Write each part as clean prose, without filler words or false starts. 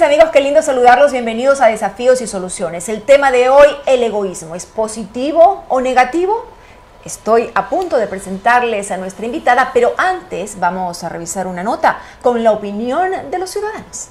amigos, qué lindo saludarlos. Bienvenidos a Desafíos y Soluciones. El tema de hoy, el egoísmo. ¿Es positivo o negativo? Estoy a punto de presentarles a nuestra invitada, pero antes vamos a revisar una nota con la opinión de los ciudadanos.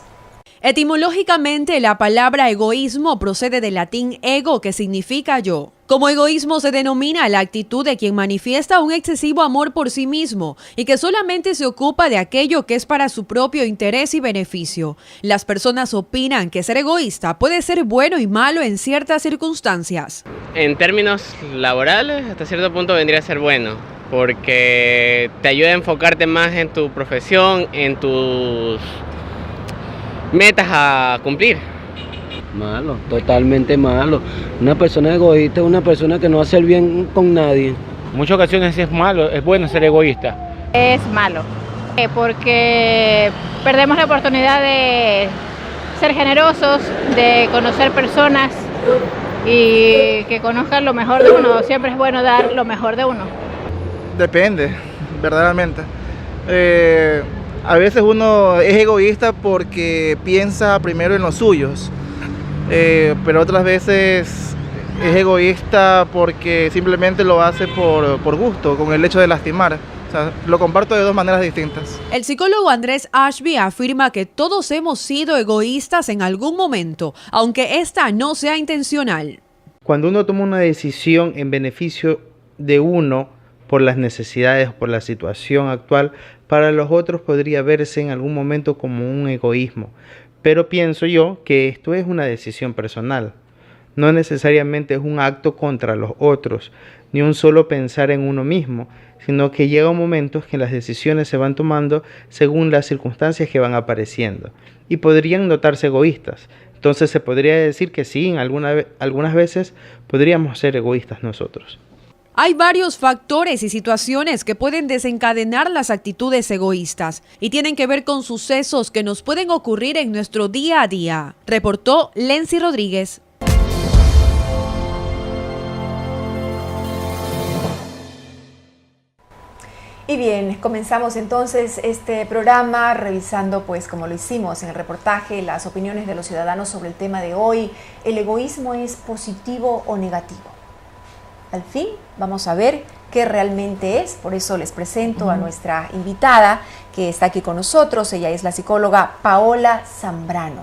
Etimológicamente, la palabra egoísmo procede del latín ego, que significa yo. Como egoísmo se denomina la actitud de quien manifiesta un excesivo amor por sí mismo y que solamente se ocupa de aquello que es para su propio interés y beneficio. Las personas opinan que ser egoísta puede ser bueno y malo en ciertas circunstancias. En términos laborales, hasta cierto punto vendría a ser bueno, porque te ayuda a enfocarte más en tu profesión, en tus metas a cumplir. Malo, totalmente malo. Una persona egoísta es una persona que no hace el bien con nadie. En muchas ocasiones es malo, es bueno ser egoísta. Es malo, porque perdemos la oportunidad de ser generosos, de conocer personas y que conozcan lo mejor de uno. Siempre es bueno dar lo mejor de uno. Depende, verdaderamente. A veces uno es egoísta porque piensa primero en los suyos, pero otras veces es egoísta porque simplemente lo hace por gusto, con el hecho de lastimar. O sea, lo comparto de dos maneras distintas. El psicólogo Andrés Ashby afirma que todos hemos sido egoístas en algún momento, aunque esta no sea intencional. Cuando uno toma una decisión en beneficio de uno por las necesidades, por la situación actual, para los otros podría verse en algún momento como un egoísmo. Pero pienso yo que esto es una decisión personal. No necesariamente es un acto contra los otros, ni un solo pensar en uno mismo, sino que llega un momento en que las decisiones se van tomando según las circunstancias que van apareciendo. Y podrían notarse egoístas. Entonces se podría decir que sí, algunas veces podríamos ser egoístas nosotros. Hay varios factores y situaciones que pueden desencadenar las actitudes egoístas y tienen que ver con sucesos que nos pueden ocurrir en nuestro día a día, reportó Lency Rodríguez. Y bien, comenzamos entonces este programa revisando, pues como lo hicimos en el reportaje, las opiniones de los ciudadanos sobre el tema de hoy. ¿El egoísmo es positivo o negativo? Al fin vamos a ver qué realmente es, por eso les presento a nuestra invitada que está aquí con nosotros. Ella es la psicóloga Paola Zambrano.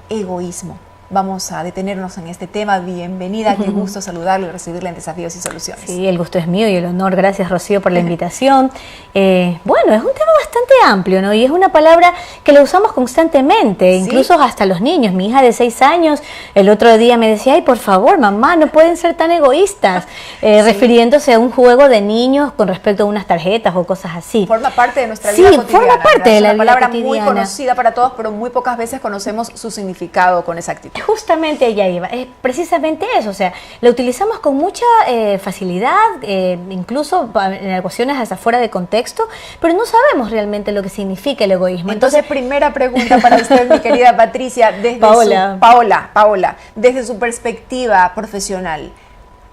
Egoísmo. Vamos a detenernos en este tema. Bienvenida, qué gusto saludarlo y recibirla en Desafíos y Soluciones. Sí, el gusto es mío y el honor. Gracias, Rocío, por la invitación. Bueno, es un tema bastante amplio, ¿no? Y es una palabra que la usamos constantemente, ¿sí? Incluso hasta los niños. Mi hija de 6 años, el otro día me decía, ay, por favor, mamá, no pueden ser tan egoístas, sí. Refiriéndose a un juego de niños con respecto a unas tarjetas o cosas así. Forma parte de nuestra vida cotidiana. Sí, forma parte de la vida cotidiana. Es una palabra muy conocida para todos, pero muy pocas veces conocemos su significado con exactitud. Justamente ella iba, es precisamente eso, o sea, la utilizamos con mucha facilidad, incluso en ocasiones hasta fuera de contexto, pero no sabemos realmente lo que significa el egoísmo. Entonces primera pregunta para usted, mi querida Patricia, desde Paola, desde su perspectiva profesional,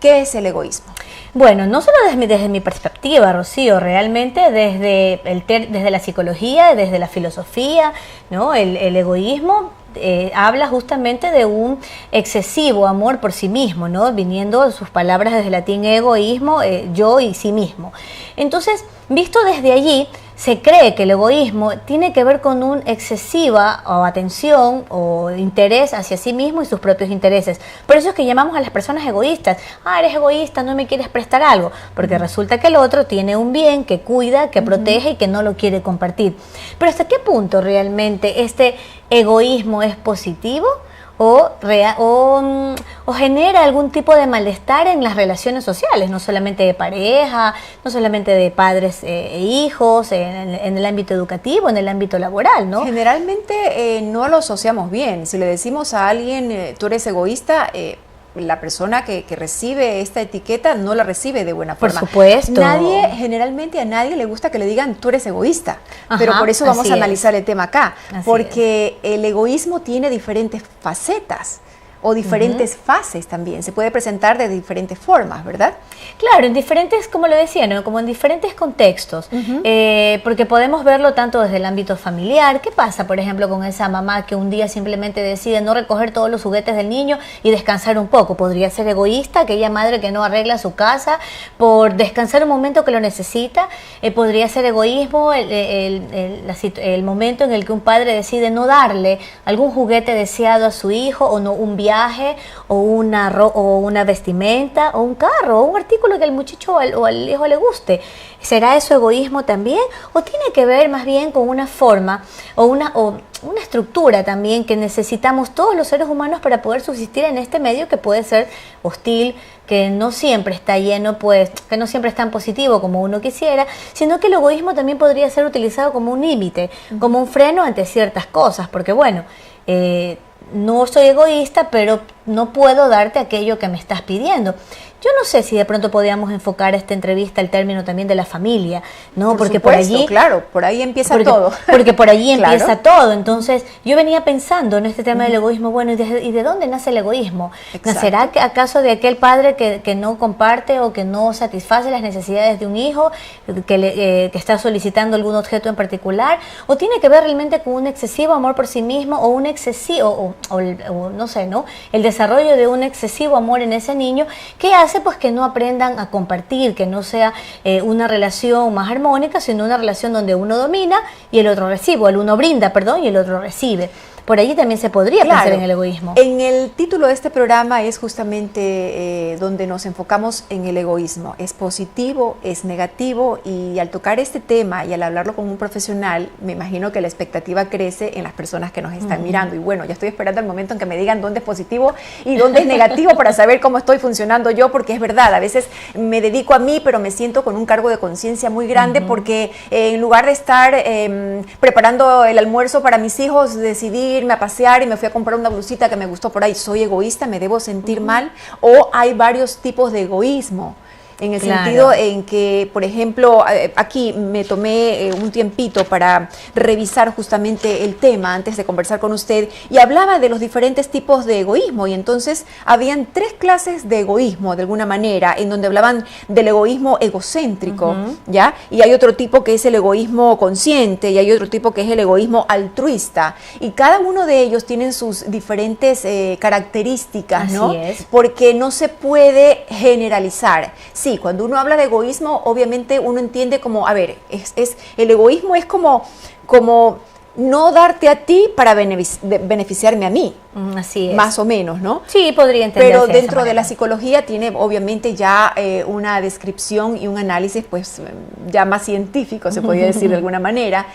¿qué es el egoísmo? Bueno, no solo desde mi perspectiva, Rocío, realmente desde la psicología, desde la filosofía, ¿no? El egoísmo habla justamente de un excesivo amor por sí mismo, ¿no? Viniendo sus palabras desde el latín egoísmo, yo y sí mismo. Entonces, visto desde allí, se cree que el egoísmo tiene que ver con una excesiva atención o interés hacia sí mismo y sus propios intereses. Por eso es que llamamos a las personas egoístas. Ah, eres egoísta, no me quieres prestar algo. Porque resulta que el otro tiene un bien que cuida, que protege y que no lo quiere compartir. Pero ¿hasta qué punto realmente este egoísmo es positivo? O genera algún tipo de malestar en las relaciones sociales, no solamente de pareja, no solamente de padres e hijos, en el ámbito educativo, en el ámbito laboral, ¿no? Generalmente no lo asociamos bien. Si le decimos a alguien, tú eres egoísta, la persona que recibe esta etiqueta no la recibe de buena forma. Por supuesto. Generalmente a nadie le gusta que le digan tú eres egoísta. Ajá, pero por eso vamos a analizar el tema acá. Porque el egoísmo tiene diferentes facetas. o diferentes fases también. Se puede presentar de diferentes formas, ¿verdad? Claro, en diferentes, como lo decía, ¿no? Como en diferentes contextos, porque podemos verlo tanto desde el ámbito familiar. ¿Qué pasa, por ejemplo, con esa mamá que un día simplemente decide no recoger todos los juguetes del niño y descansar un poco? Podría ser egoísta, aquella madre que no arregla su casa por descansar un momento que lo necesita. Podría ser egoísmo el momento en el que un padre decide no darle algún juguete deseado a su hijo, o no un viaje, o una vestimenta, o un carro, o un artículo que al muchacho o al hijo le guste. ¿Será eso egoísmo también? ¿O tiene que ver más bien con una forma o una estructura también que necesitamos todos los seres humanos para poder subsistir en este medio que puede ser hostil, que no siempre está lleno, pues, que no siempre es tan positivo como uno quisiera, sino que el egoísmo también podría ser utilizado como un límite, como un freno ante ciertas cosas, porque bueno, no soy egoísta, pero no puedo darte aquello que me estás pidiendo. Yo no sé si de pronto podríamos enfocar esta entrevista al término también de la familia, ¿no? Porque supuesto, por allí, claro, por ahí empieza todo. Porque por allí Claro. empieza todo. Entonces, yo venía pensando en este tema del egoísmo. Bueno, ¿y de dónde nace el egoísmo? Exacto. ¿Nacerá acaso de aquel padre que no comparte o que no satisface las necesidades de un hijo, que está solicitando algún objeto en particular? ¿O tiene que ver realmente con un excesivo amor por sí mismo, o un excesivo, o no sé, ¿no? El desarrollo de un excesivo amor en ese niño que hace pues que no aprendan a compartir, que no sea una relación más armónica, sino una relación donde uno domina y el otro recibe, o el uno brinda, perdón, y el otro recibe. Por allí también se podría pensar en el egoísmo. En el título de este programa es justamente donde nos enfocamos en el egoísmo. Es positivo, es negativo, y al tocar este tema y al hablarlo con un profesional, me imagino que la expectativa crece en las personas que nos están mirando. Y bueno, ya estoy esperando el momento en que me digan dónde es positivo y dónde es negativo para saber cómo estoy funcionando yo, porque es verdad, a veces me dedico a mí, pero me siento con un cargo de conciencia muy grande porque en lugar de estar preparando el almuerzo para mis hijos, decidí irme a pasear y me fui a comprar una blusita que me gustó por ahí. ¿Soy egoísta? ¿Me debo sentir mal? ¿O hay varios tipos de egoísmo? En el sentido en que, por ejemplo, aquí me tomé un tiempito para revisar justamente el tema antes de conversar con usted, y hablaba de los diferentes tipos de egoísmo, y entonces habían 3 clases de egoísmo de alguna manera, en donde hablaban del egoísmo egocéntrico, ¿ya? Y hay otro tipo que es el egoísmo consciente, y hay otro tipo que es el egoísmo altruista, y cada uno de ellos tienen sus diferentes características, ¿no? Así es. Porque no se puede generalizar. Sí, cuando uno habla de egoísmo, obviamente uno entiende como, a ver, el egoísmo es como no darte a ti para beneficiarme a mí. Así es. Más o menos, ¿no? Sí, podría entenderse. Pero dentro de la psicología tiene obviamente ya una descripción y un análisis pues ya más científico, se podría decir de alguna manera.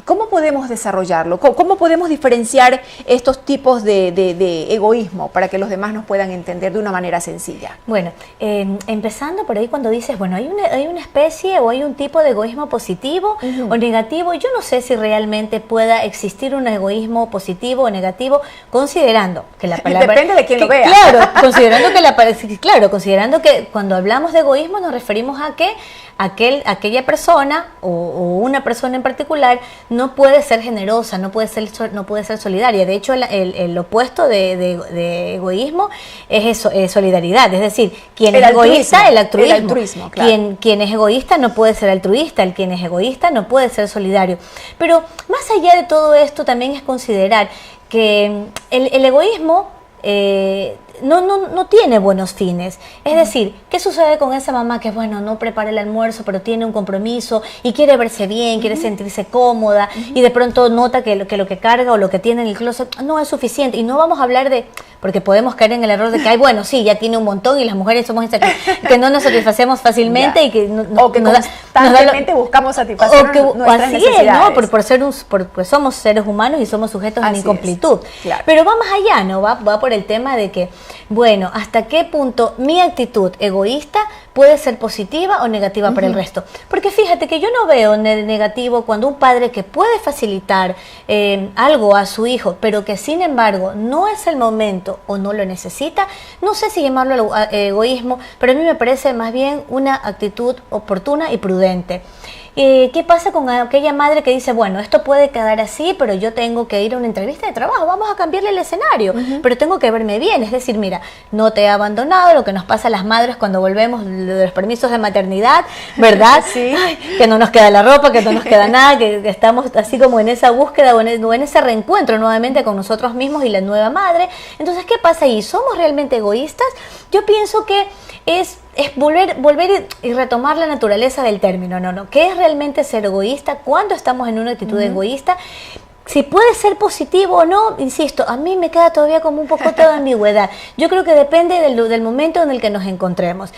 ¿Cómo podemos desarrollarlo? ¿Cómo podemos diferenciar estos tipos de egoísmo para que los demás nos puedan entender de una manera sencilla? Bueno, empezando por ahí, cuando dices, bueno, hay una especie o hay un tipo de egoísmo positivo o negativo. Yo no sé si realmente pueda existir un egoísmo positivo o negativo, considerando que la palabra... Depende de quién lo vea. Claro, considerando que cuando hablamos de egoísmo nos referimos a que aquella persona o una persona en particular no puede ser generosa, no puede ser solidaria. De hecho, el opuesto de egoísmo es eso, es solidaridad. Es decir, quien es egoísta, el altruismo. Claro. Quien es egoísta no puede ser altruista, quien es egoísta no puede ser solidario. Pero más allá de todo esto, también es considerar que el egoísmo no tiene buenos fines. Es decir, ¿qué sucede con esa mamá que, bueno, no prepara el almuerzo, pero tiene un compromiso y quiere verse bien, quiere sentirse cómoda, y de pronto nota que lo que carga o lo que tiene en el closet no es suficiente? Y no vamos a hablar de... Porque podemos caer en el error de que, bueno, sí, ya tiene un montón y las mujeres somos estas que no nos satisfacemos fácilmente y que constantemente buscamos satisfacer nuestras necesidades. ¿no? Porque somos seres humanos y somos sujetos en incompletud. Claro. Pero va más allá, ¿no? Va por el tema de que, bueno, ¿hasta qué punto mi actitud egoísta puede ser positiva o negativa para el resto? Porque fíjate que yo no veo negativo cuando un padre que puede facilitar algo a su hijo, pero que sin embargo no es el momento o no lo necesita. No sé si llamarlo egoísmo, pero a mí me parece más bien una actitud oportuna y prudente. ¿Qué pasa con aquella madre que dice, bueno, esto puede quedar así, pero yo tengo que ir a una entrevista de trabajo, vamos a cambiarle el escenario, pero tengo que verme bien? Es decir, mira, no te he abandonado, lo que nos pasa a las madres cuando volvemos de los permisos de maternidad, ¿verdad? Sí. Ay, que no nos queda la ropa, que no nos queda nada, que estamos así como en esa búsqueda o en ese reencuentro nuevamente con nosotros mismos y la nueva madre. Entonces, ¿qué pasa ahí? ¿Somos realmente egoístas? Yo pienso que es volver y retomar la naturaleza del término. No. ¿Qué es realmente ser egoísta? ¿Cuándo estamos en una actitud egoísta? Si puede ser positivo o no, insisto, a mí me queda todavía como un poco de ambigüedad. Yo creo que depende del momento en el que nos encontremos.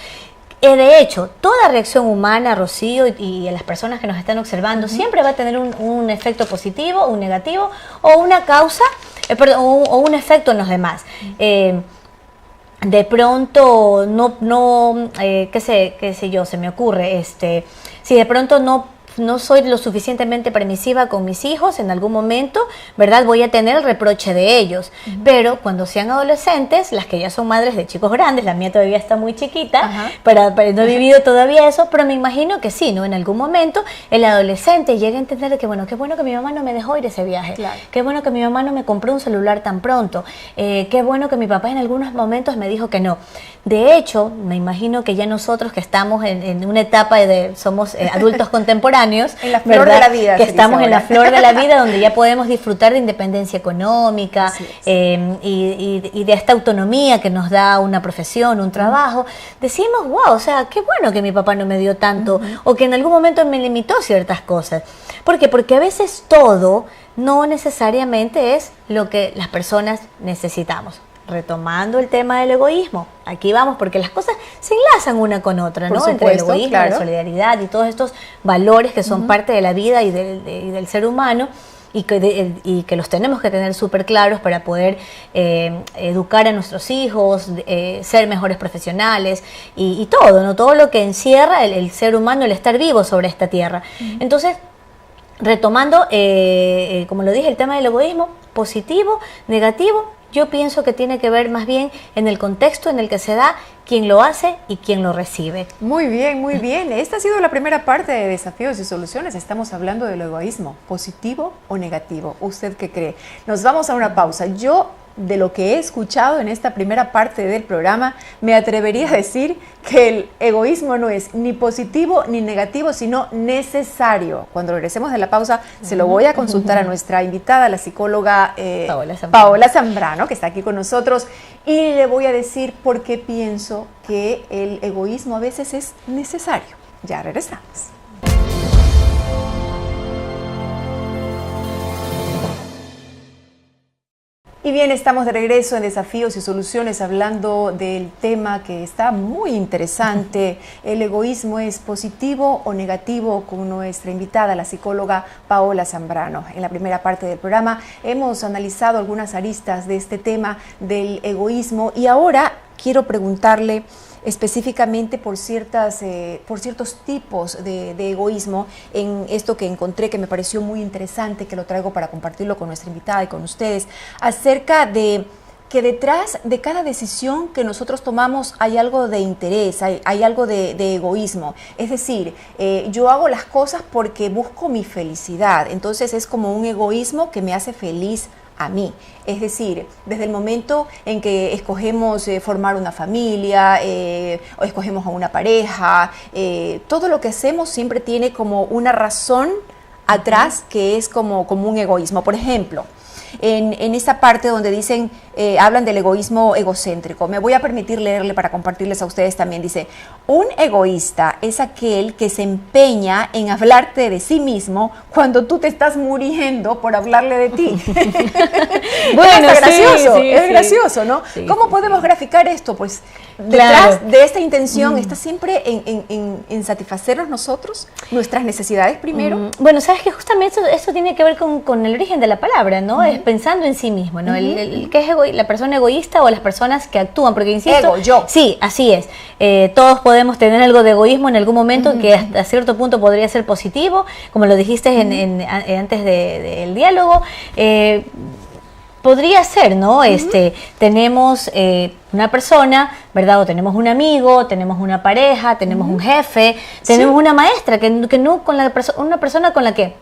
De hecho, toda reacción humana, Rocío, y a las personas que nos están observando, siempre va a tener un efecto positivo, un negativo, o una causa, o un efecto en los demás. De pronto, qué sé yo, se me ocurre, si de pronto no soy lo suficientemente permisiva con mis hijos, en algún momento, ¿verdad? Voy a tener el reproche de ellos. Pero cuando sean adolescentes, las que ya son madres de chicos grandes, la mía todavía está muy chiquita, pero no he vivido todavía eso, pero me imagino que sí, ¿no? En algún momento el adolescente llega a entender que, bueno, qué bueno que mi mamá no me dejó ir a ese viaje, claro. Qué bueno que mi mamá no me compró un celular tan pronto, qué bueno que mi papá en algunos momentos me dijo que no. De hecho, me imagino que ya nosotros que estamos en una etapa somos adultos contemporáneos, en la flor de la vida, que estamos en la flor de la vida, donde ya podemos disfrutar de independencia económica y de esta autonomía que nos da una profesión, un trabajo. Decimos, wow, o sea, qué bueno que mi papá no me dio tanto, o que en algún momento me limitó ciertas cosas. ¿Por qué? Porque a veces todo no necesariamente es lo que las personas necesitamos. Retomando el tema del egoísmo, aquí vamos, porque las cosas se enlazan una con otra, ¿no? Entre el egoísmo, claro, la solidaridad y todos estos valores que son parte de la vida y del ser humano, y que los tenemos que tener súper claros para poder educar a nuestros hijos, ser mejores profesionales y todo, ¿no? Todo lo que encierra el ser humano, el estar vivo sobre esta tierra. Entonces, retomando, como lo dije, el tema del egoísmo, positivo, negativo, yo pienso que tiene que ver más bien en el contexto en el que se da, quién lo hace y quién lo recibe. Muy bien, muy bien. Esta ha sido la primera parte de Desafíos y Soluciones. Estamos hablando del egoísmo, positivo o negativo. ¿Usted qué cree? Nos vamos a una pausa. Yo, de lo que he escuchado en esta primera parte del programa, me atrevería a decir que el egoísmo no es ni positivo ni negativo, sino necesario. Cuando regresemos de la pausa, se lo voy a consultar a nuestra invitada, la psicóloga Paola Zambrano, que está aquí con nosotros, y le voy a decir por qué pienso que el egoísmo a veces es necesario. Ya regresamos. Y bien, estamos de regreso en Desafíos y Soluciones hablando del tema que está muy interesante. ¿El egoísmo es positivo o negativo? Con nuestra invitada, la psicóloga Paola Zambrano. En la primera parte del programa hemos analizado algunas aristas de este tema del egoísmo y ahora quiero preguntarle específicamente por ciertos tipos de egoísmo, en esto que encontré que me pareció muy interesante, que lo traigo para compartirlo con nuestra invitada y con ustedes, acerca de que detrás de cada decisión que nosotros tomamos hay algo de interés, hay algo de egoísmo. Es decir, yo hago las cosas porque busco mi felicidad, entonces es como un egoísmo que me hace feliz a mí. Es decir, desde el momento en que escogemos formar una familia o escogemos a una pareja, todo lo que hacemos siempre tiene como una razón atrás que es como un egoísmo. Por ejemplo, en esta parte donde dicen, hablan del egoísmo egocéntrico, me voy a permitir leerle para compartirles a ustedes también. Dice, un egoísta es aquel que se empeña en hablarte de sí mismo cuando tú te estás muriendo por hablarle de ti. Bueno, es gracioso, es gracioso, ¿no? Sí, ¿cómo podemos graficar esto? Pues detrás de esta intención está siempre en satisfacernos nosotros, nuestras necesidades primero. Bueno, sabes que justamente esto tiene que ver con el origen de la palabra, ¿no? Es pensando en sí mismo, ¿no? ¿Qué es la persona egoísta o las personas que actúan? Porque insisto, yo. Sí, así es. Todos podemos tener algo de egoísmo en algún momento que hasta cierto punto podría ser positivo, como lo dijiste antes del diálogo. podría ser, ¿no? Tenemos una persona, ¿verdad? O tenemos un amigo, tenemos una pareja, tenemos un jefe, tenemos una maestra que no con una persona con la que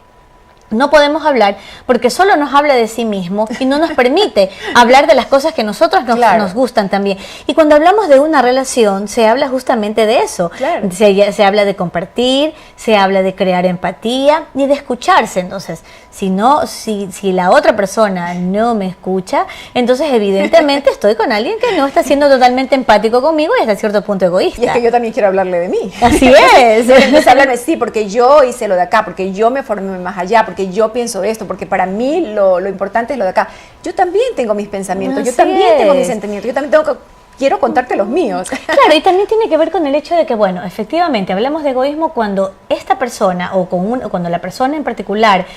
no podemos hablar porque solo nos habla de sí mismo y no nos permite hablar de las cosas que nosotros nos gustan también. Y cuando hablamos de una relación, se habla justamente de eso. Claro. Se habla de compartir, se habla de crear empatía y de escucharse. Entonces, si la otra persona no me escucha, entonces evidentemente estoy con alguien que no está siendo totalmente empático conmigo y hasta cierto punto egoísta. Y es que yo también quiero hablarle de mí. Así es. Entonces hablarme, sí, porque yo hice lo de acá, porque yo me formé más allá, porque yo pienso esto, porque para mí lo importante es lo de acá. Yo también tengo mis pensamientos, yo también tengo mis sentimientos, yo también quiero contarte los míos. Claro, y también tiene que ver con el hecho de que, bueno, efectivamente, hablamos de egoísmo cuando esta persona o cuando la persona en particular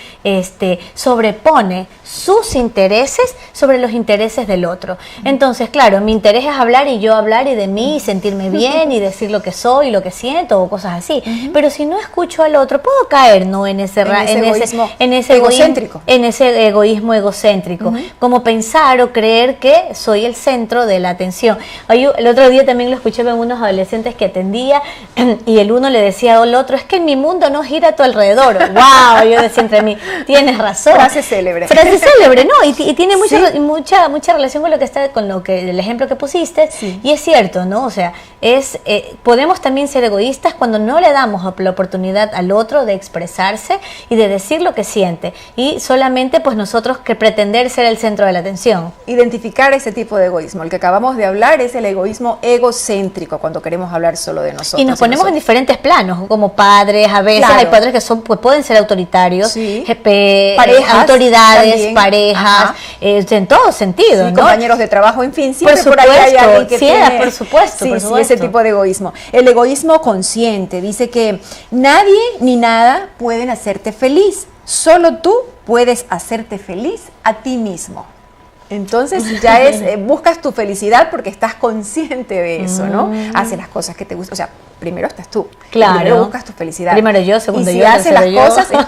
sobrepone sus intereses sobre los intereses del otro. Entonces, claro, mi interés es hablar y yo hablar y de mí y sentirme bien y decir lo que soy, lo que siento o cosas así. Pero si no escucho al otro, puedo caer, ¿no? En ese egoísmo egocéntrico. En ese egoísmo egocéntrico. Como pensar o creer que soy el centro de la atención. El otro día también lo escuché en unos adolescentes que atendía y el uno le decía al otro, es que mi mundo no gira a tu alrededor. ¡Wow! Yo decía entre mí, tienes razón. Frase célebre. Frase célebre, ¿no? Y tiene mucha relación con el ejemplo que pusiste. Sí. Y es cierto, ¿no? O sea, podemos también ser egoístas cuando no le damos la oportunidad al otro de expresarse y de decir lo que siente. Y solamente pues nosotros que pretender ser el centro de la atención. Identificar ese tipo de egoísmo. El que acabamos de hablar es el egoísmo egocéntrico, cuando queremos hablar solo de nosotros. Y nos ponemos en diferentes planos, como padres, a veces hay padres que pueden ser autoritarios, parejas, autoridades, también, parejas, en todo sentido, ¿no? Compañeros de trabajo, en fin, siempre por ahí hay alguien que tiene... por supuesto. Ese tipo de egoísmo. El egoísmo consciente dice que nadie ni nada pueden hacerte feliz, solo tú puedes hacerte feliz a ti mismo. Entonces ya buscas tu felicidad porque estás consciente de eso, ¿no? Haces las cosas que te gustan, o sea, primero estás tú, claro. Primero buscas tu felicidad. Primero yo, segundo yo, y si haces las cosas es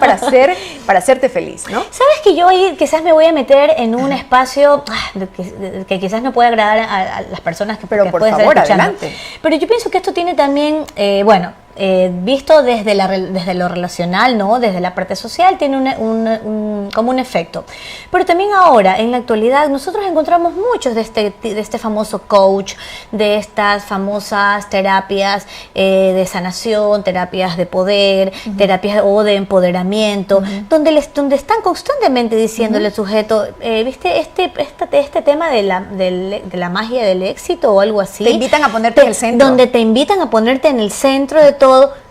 para hacerte feliz, ¿no? Sabes que yo ahí quizás me voy a meter en un espacio que quizás no puede agradar a las personas que por favor, adelante. Pero yo pienso que esto tiene también, visto desde lo relacional, ¿no? Desde la parte social, tiene como un efecto. Pero también ahora, en la actualidad, nosotros encontramos muchos de este famoso coach, de estas famosas terapias de sanación, terapias de poder, terapias o de empoderamiento, donde están constantemente diciéndole al sujeto, ¿viste este tema de la magia del éxito o algo así? Te invitan a ponerte en el centro. Donde te invitan a ponerte en el centro de todo.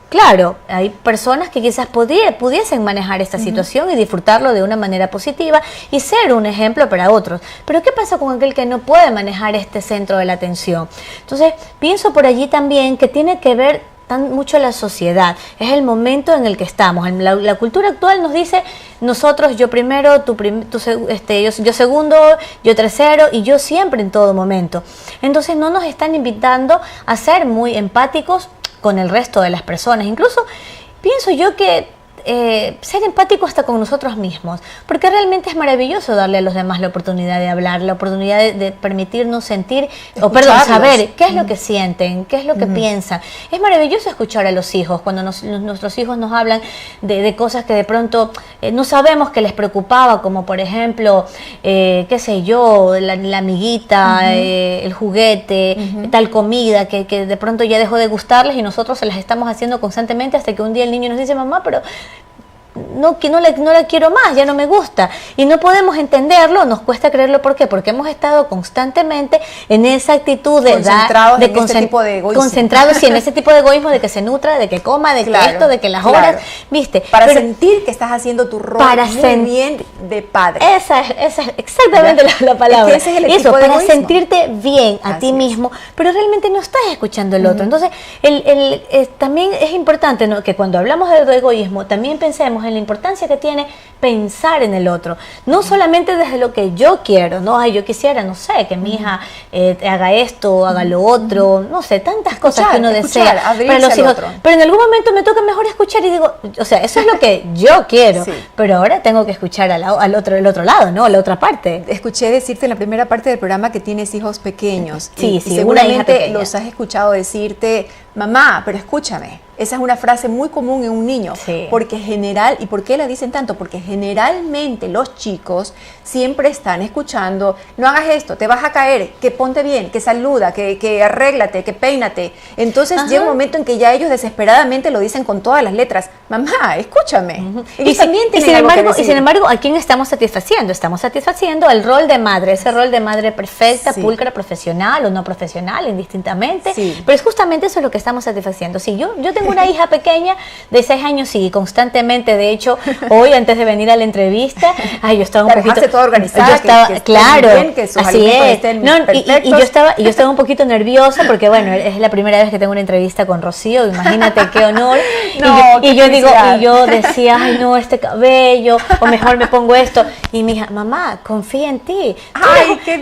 Claro, hay personas que quizás pudiesen manejar esta situación y disfrutarlo de una manera positiva y ser un ejemplo para otros. Pero ¿qué pasa con aquel que no puede manejar este centro de la atención? Entonces, pienso por allí también que tiene que ver mucho la sociedad, es el momento en el que estamos. La cultura actual nos dice, nosotros, yo primero, yo segundo, yo tercero y yo siempre en todo momento. Entonces no nos están invitando a ser muy empáticos con el resto de las personas. Incluso pienso yo que ser empático hasta con nosotros mismos, porque realmente es maravilloso darle a los demás la oportunidad de hablar, la oportunidad de permitirnos sentir, saber qué es lo que sienten, qué es lo que piensan. Es maravilloso escuchar a los hijos, cuando nuestros hijos nos hablan de cosas que de pronto no sabemos que les preocupaba, como por ejemplo, qué sé yo, la amiguita, el juguete, tal comida, que de pronto ya dejó de gustarles y nosotros se las estamos haciendo constantemente hasta que un día el niño nos dice, mamá, pero no la quiero más, ya no me gusta. Y no podemos entenderlo, nos cuesta creerlo. ¿Por qué? Porque hemos estado constantemente en esa actitud de concentrados en este tipo de egoísmo. Concentrados en ese tipo de egoísmo, de que se nutra, de que coma, de que esto, de que las horas, ¿viste? Para sentir que estás haciendo tu rol bien de padre. Esa es exactamente la palabra. Es que ese es el eso, tipo de para egoísmo. Sentirte bien a ti mismo, pero realmente no estás escuchando al otro. Entonces, también es importante, ¿no?, que cuando hablamos de egoísmo, también pensemos en la importancia que tiene pensar en el otro, no solamente desde lo que yo quiero, no, ay, yo quisiera, no sé, que mi hija haga esto, haga lo otro, no sé, tantas cosas que uno desea para los hijos, pero en algún momento me toca mejor escuchar y digo, o sea, eso es lo que yo quiero, pero ahora tengo que escuchar el otro lado, ¿no? La otra parte. Escuché decirte en la primera parte del programa que tienes hijos pequeños. Sí, y seguramente los has escuchado decirte, mamá, pero escúchame. Esa es una frase muy común en un niño, porque ¿y por qué la dicen tanto? Porque generalmente los chicos siempre están escuchando, no hagas esto, te vas a caer, que ponte bien, que saluda, que arréglate, que peínate. Entonces llega un momento en que ya ellos desesperadamente lo dicen con todas las letras, mamá, escúchame. Y sin embargo, ¿a quién estamos satisfaciendo? Estamos satisfaciendo el rol de madre, ese rol de madre perfecta, pulcra, profesional o no profesional, indistintamente, pero es justamente eso lo que estamos satisfaciendo. Sí, yo tengo una hija pequeña de 6 años y constantemente, de hecho, hoy antes de venir a la entrevista, yo estaba un poquito toda organizada, yo estaba, claro, bien, que sus así es. Y yo estaba un poquito nerviosa porque bueno, es la primera vez que tengo una entrevista con Rocío, imagínate qué honor. Y yo decía, ay no, este cabello, o mejor me pongo esto. Y mi hija, mamá, confía en ti.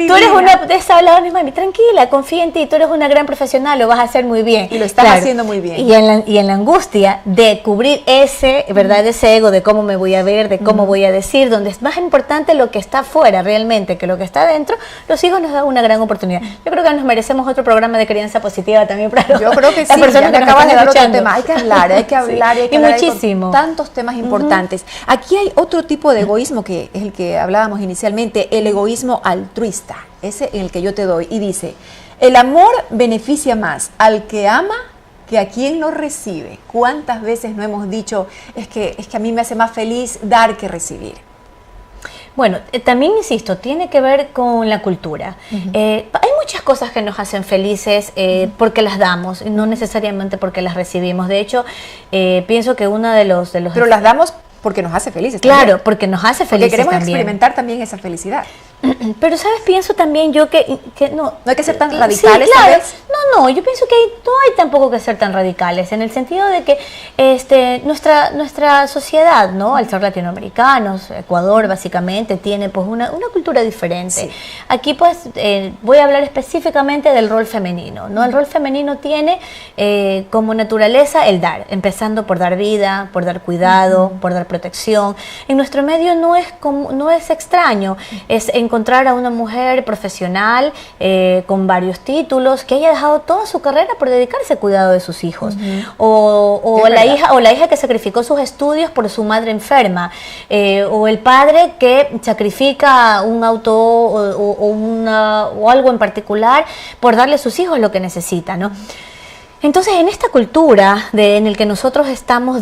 Tú eres una de esas habladas, mi mami, tranquila, confía en ti, tú eres una gran profesional, lo vas a hacer muy bien. Y lo estás haciendo muy bien. Y en la angustia de cubrir ese ego de cómo me voy a ver, de cómo voy a decir, donde es más importante lo que está afuera realmente que lo que está adentro, los hijos nos dan una gran oportunidad. Yo creo que nos merecemos otro programa de crianza positiva también para Yo creo que sí, personas que acabas de dar otro tema. Hay que hablar, hay que hablar, y muchísimo. Tantos temas importantes. Aquí hay otro tipo de egoísmo que es el que hablábamos inicialmente, el egoísmo altruista, ese en el que yo te doy, y dice, el amor beneficia más al que ama que a quien lo recibe. ¿Cuántas veces no hemos dicho, es que a mí me hace más feliz dar que recibir? Bueno, también insisto, tiene que ver con la cultura. Hay muchas cosas que nos hacen felices porque las damos, no necesariamente porque las recibimos. De hecho, pienso que uno de los... Pero las damos porque nos hace felices. Claro, también. Porque nos hace felices porque queremos también. Experimentar también esa felicidad. Pero, ¿sabes? Pienso también yo que no hay que ser tan radicales, claro. ¿sabes? No, yo pienso que no hay tampoco que ser tan radicales, en el sentido de que nuestra sociedad, ¿no? Al ser latinoamericanos, Ecuador básicamente tiene pues una cultura diferente. Sí. Aquí pues voy a hablar específicamente del rol femenino, ¿no? El rol femenino tiene como naturaleza el dar, empezando por dar vida, por dar cuidado, por dar protección. En nuestro medio no es extraño, es encontrar a una mujer profesional con varios títulos que haya dejado toda su carrera por dedicarse al cuidado de sus hijos, o la hija que sacrificó sus estudios por su madre enferma, o el padre que sacrifica un auto o algo en particular por darle a sus hijos lo que necesita, ¿no? Entonces, en esta cultura en el que nosotros estamos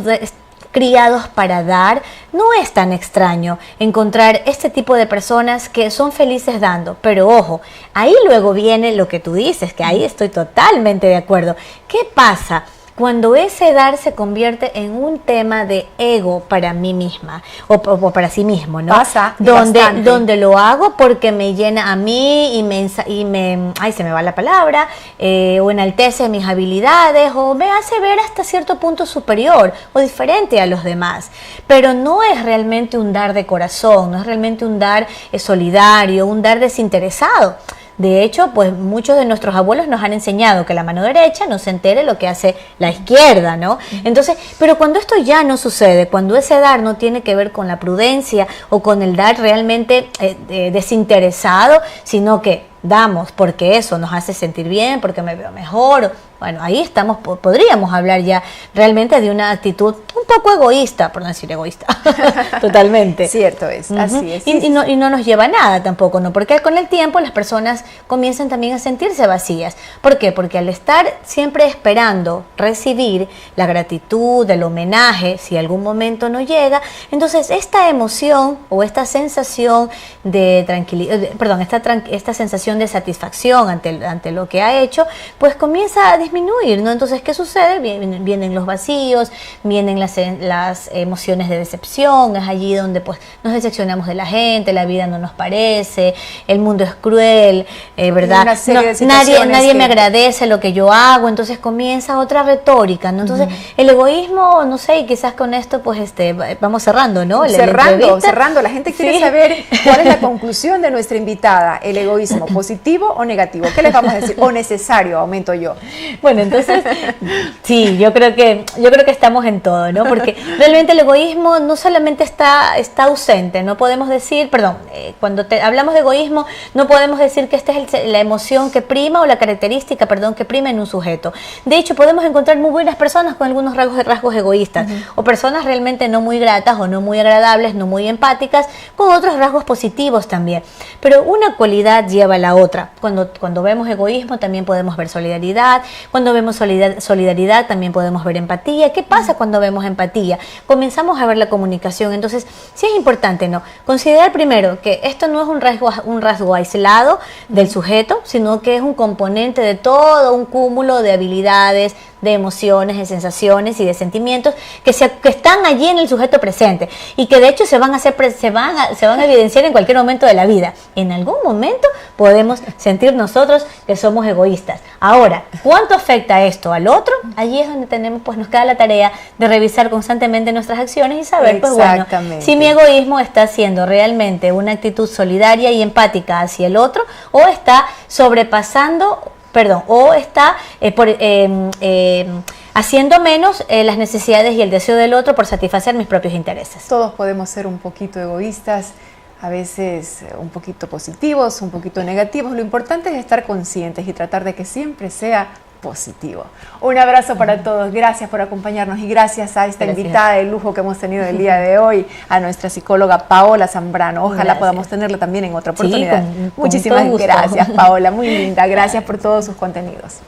criados para dar, no es tan extraño encontrar este tipo de personas que son felices dando, pero ojo, ahí luego viene lo que tú dices, que ahí estoy totalmente de acuerdo. ¿Qué pasa cuando ese dar se convierte en un tema de ego para mí misma o para sí mismo, ¿no? Pasa donde lo hago porque me llena a mí y se me va la palabra, o enaltece mis habilidades o me hace ver hasta cierto punto superior o diferente a los demás, pero no es realmente un dar de corazón, no es realmente un dar solidario, un dar desinteresado. De hecho, pues muchos de nuestros abuelos nos han enseñado que la mano derecha no se entere lo que hace la izquierda, ¿no? Entonces, pero cuando esto ya no sucede, cuando ese dar no tiene que ver con la prudencia o con el dar realmente desinteresado, sino que damos porque eso nos hace sentir bien, porque me veo mejor, bueno, ahí podríamos hablar ya realmente de una actitud un poco egoísta, por no decir egoísta, totalmente. Cierto es, así es. Y no nos lleva a nada tampoco, ¿no? Porque con el tiempo las personas comienzan también a sentirse vacías. ¿Por qué? Porque al estar siempre esperando recibir la gratitud, el homenaje, si algún momento no llega, entonces esta emoción o esta sensación de tranquilidad, esta sensación de satisfacción ante lo que ha hecho, pues comienza a disminuir disminuir, ¿no? Entonces, ¿qué sucede? Vienen los vacíos, vienen las emociones de decepción, es allí donde pues nos decepcionamos de la gente, la vida no nos parece, el mundo es cruel, ¿verdad? Nadie me agradece lo que yo hago, entonces comienza otra retórica, ¿no? Entonces, el egoísmo, no sé, y quizás con esto pues vamos cerrando, ¿no? Cerrando, la gente quiere saber cuál es la conclusión de nuestra invitada, el egoísmo, ¿positivo o negativo? ¿Qué les vamos a decir? ¿O necesario? Aumento yo. Bueno, entonces, sí, yo creo que estamos en todo, ¿no? Porque realmente el egoísmo no solamente está ausente, no podemos decir, cuando hablamos de egoísmo, no podemos decir que esta es la emoción que prima o la característica, que prima en un sujeto. De hecho, podemos encontrar muy buenas personas con algunos rasgos egoístas, o personas realmente no muy gratas o no muy agradables, no muy empáticas, con otros rasgos positivos también. Pero una cualidad lleva a la otra. Cuando vemos egoísmo también podemos ver solidaridad, cuando vemos solidaridad también podemos ver empatía. ¿Qué pasa cuando vemos empatía? Comenzamos a ver la comunicación. Entonces, sí es importante, ¿no? Considerar primero que esto no es un rasgo aislado del sujeto, sino que es un componente de todo un cúmulo de habilidades, de emociones, de sensaciones y de sentimientos que están allí en el sujeto presente y que de hecho se van a evidenciar en cualquier momento de la vida. En algún momento podemos sentir nosotros que somos egoístas. Ahora, ¿cuánto afecta esto al otro? Allí es donde nos queda la tarea de revisar constantemente nuestras acciones y saber, pues bueno, si mi egoísmo está siendo realmente una actitud solidaria y empática hacia el otro o está o está haciendo menos las necesidades y el deseo del otro por satisfacer mis propios intereses. Todos podemos ser un poquito egoístas, a veces un poquito positivos, un poquito negativos. Lo importante es estar conscientes y tratar de que siempre sea positivo. Un abrazo para todos, gracias por acompañarnos y gracias a esta invitada de lujo que hemos tenido el día de hoy, a nuestra psicóloga Paola Zambrano. Ojalá podamos tenerla también en otra oportunidad. Con Muchísimas todo gusto. Gracias, Paola, muy linda. Gracias por todos sus contenidos.